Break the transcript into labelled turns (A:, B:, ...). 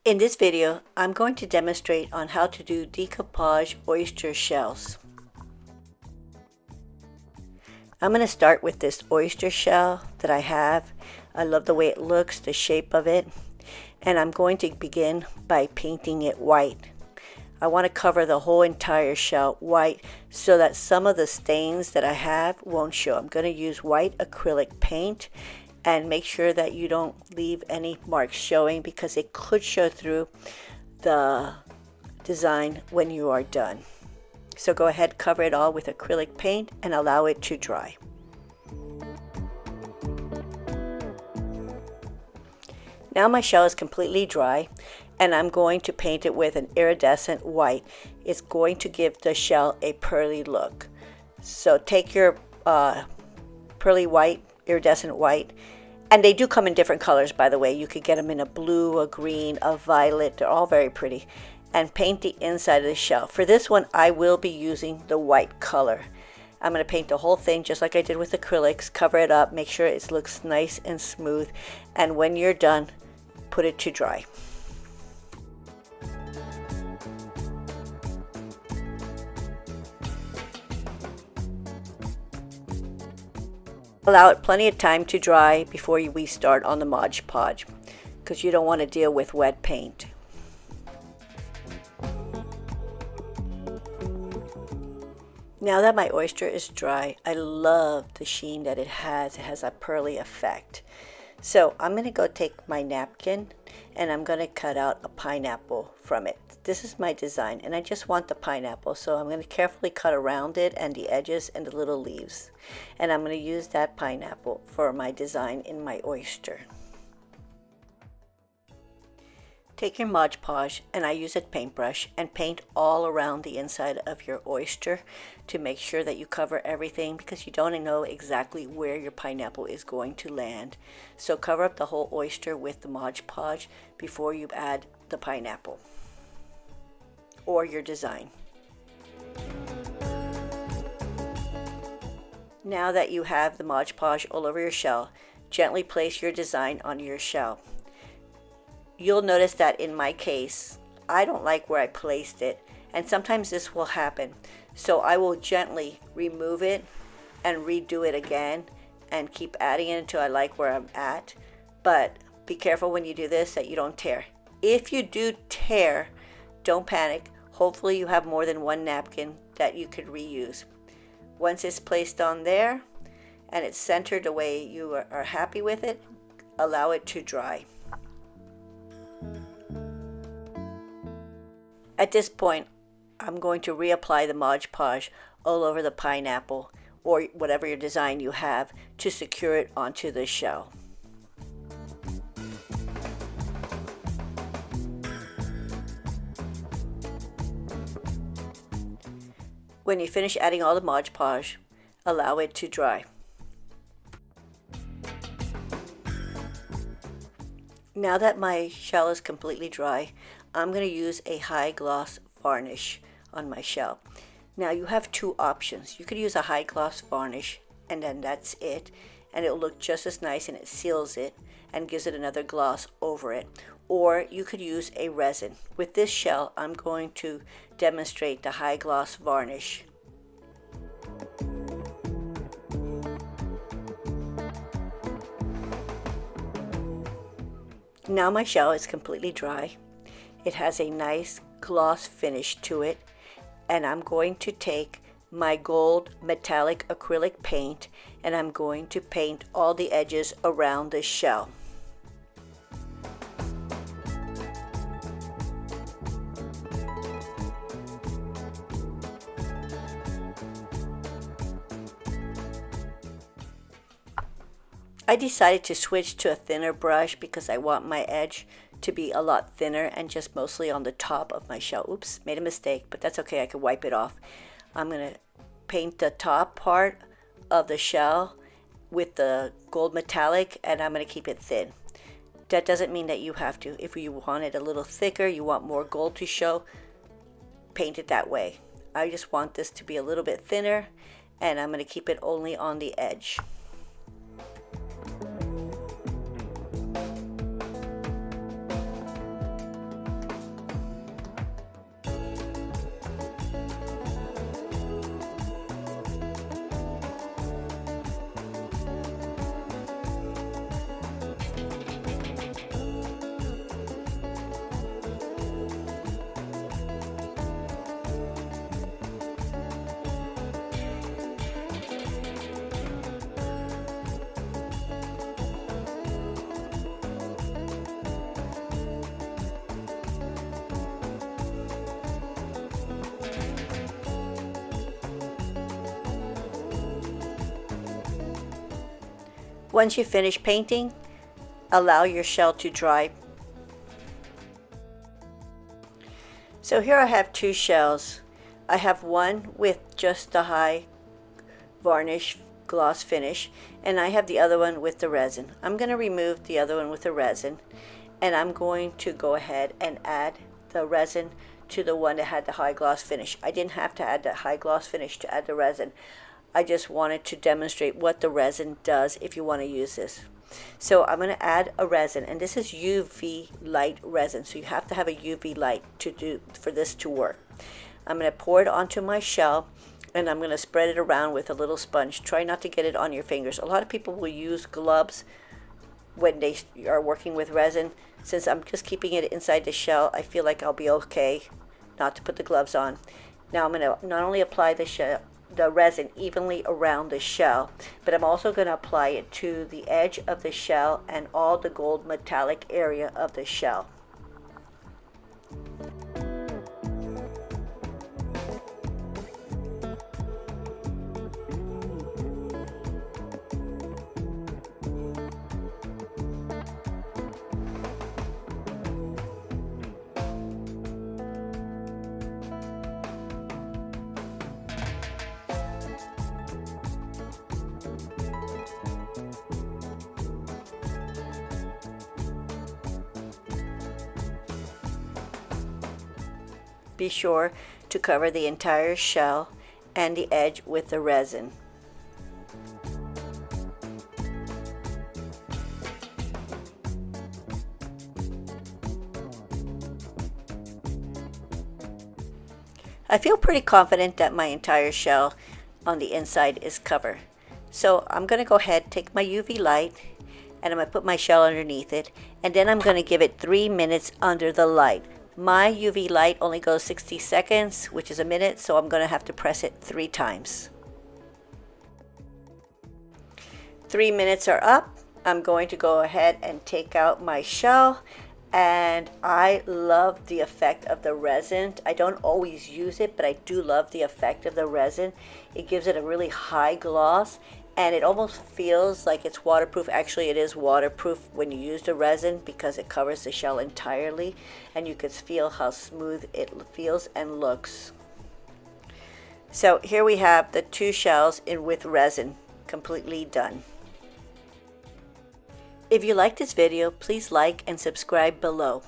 A: In this video, I'm going to demonstrate on how to do decoupage oyster shells. I'm going to start with this oyster shell that I have. I love the way it looks, the shape of it, and I'm going to begin by painting it white. I want to cover the whole entire shell white so that some of the stains that I have won't show. I'm going to use white acrylic paint and make sure that you don't leave any marks showing because it could show through the design when you are done. So go ahead, cover it all with acrylic paint and allow it to dry. Now my shell is completely dry and I'm going to paint it with an iridescent white. It's going to give the shell a pearly look. So take your pearly white, iridescent white, and they do come in different colors, by the way. You could get them in a blue, a green, a violet. They're all very pretty. And paint the inside of the shell. For this one, I will be using the white color. I'm going to paint the whole thing just like I did with acrylics. Cover it up, make sure it looks nice and smooth. And when you're done, put it to dry. Allow it plenty of time to dry before we start on the Mod Podge, because you don't want to deal with wet paint. Now that my oyster is dry, I love the sheen that it has. It has a pearly effect. So I'm going to go take my napkin and I'm going to cut out a pineapple from it. This is my design and I just want the pineapple, so I'm going to carefully cut around it and the edges and the little leaves. And I'm going to use that pineapple for my design in my oyster. Take your Mod Podge, and I use a paintbrush, and paint all around the inside of your oyster to make sure that you cover everything, because you don't know exactly where your pineapple is going to land. So cover up the whole oyster with the Mod Podge before you add the pineapple or your design. Now that you have the Mod Podge all over your shell, gently place your design on your shell. You'll notice that in my case, I don't like where I placed it, and sometimes this will happen. So I will gently remove it and redo it again and keep adding it until I like where I'm at. But be careful when you do this that you don't tear. If you do tear, don't panic. Hopefully you have more than one napkin that you could reuse. Once it's placed on there and it's centered the way you are happy with it, allow it to dry. At this point, I'm going to reapply the Mod Podge all over the pineapple or whatever your design you have to secure it onto the shell. When you finish adding all the Mod Podge, allow it to dry. Now that my shell is completely dry, I'm going to use a high gloss varnish on my shell. Now you have two options. You could use a high gloss varnish and then that's it, and it'll look just as nice and it seals it and gives it another gloss over it. Or you could use a resin. With this shell, I'm going to demonstrate the high gloss varnish. Now my shell is completely dry. It has a nice gloss finish to it, and I'm going to take my gold metallic acrylic paint and I'm going to paint all the edges around the shell. I decided to switch to a thinner brush because I want my edge to be a lot thinner and just mostly on the top of my shell. Oops, made a mistake, but that's okay, I can wipe it off. I'm going to paint the top part of the shell with the gold metallic and I'm going to keep it thin. That doesn't mean that you have to. If you want it a little thicker, you want more gold to show, paint it that way. I just want this to be a little bit thinner and I'm going to keep it only on the edge. Once you finish painting, allow your shell to dry. So here I have two shells. I have one with just the high varnish gloss finish, and I have the other one with the resin. I'm going to remove the other one with the resin, and I'm going to go ahead and add the resin to the one that had the high gloss finish. I didn't have to add the high gloss finish to add the resin. I just wanted to demonstrate what the resin does if you want to use this. So I'm going to add a resin, and this is UV light resin, so you have to have a UV light for this to work. I'm going to pour it onto my shell, and I'm going to spread it around with a little sponge. Try not to get it on your fingers. A lot of people will use gloves when they are working with resin. Since I'm just keeping it inside the shell, I feel like I'll be okay not to put the gloves on. Now I'm going to not only apply the resin evenly around the shell, but I'm also going to apply it to the edge of the shell and all the gold metallic area of the shell. Be sure to cover the entire shell and the edge with the resin. I feel pretty confident that my entire shell on the inside is covered. So I'm going to go ahead, take my UV light, and I'm going to put my shell underneath it, and then I'm going to give it 3 minutes under the light. My UV light only goes 60 seconds, which is a minute, so I'm going to have to press it 3 times. 3 minutes are up. I'm going to go ahead and take out my shell, and I love the effect of the resin. I don't always use it, but I do love the effect of the resin. It gives it a really high gloss, and it almost feels like it's waterproof. Actually, it is waterproof when you use the resin because it covers the shell entirely, and you can feel how smooth it feels and looks. So here we have the 2 shells with resin completely done. If you like this video, please like and subscribe below.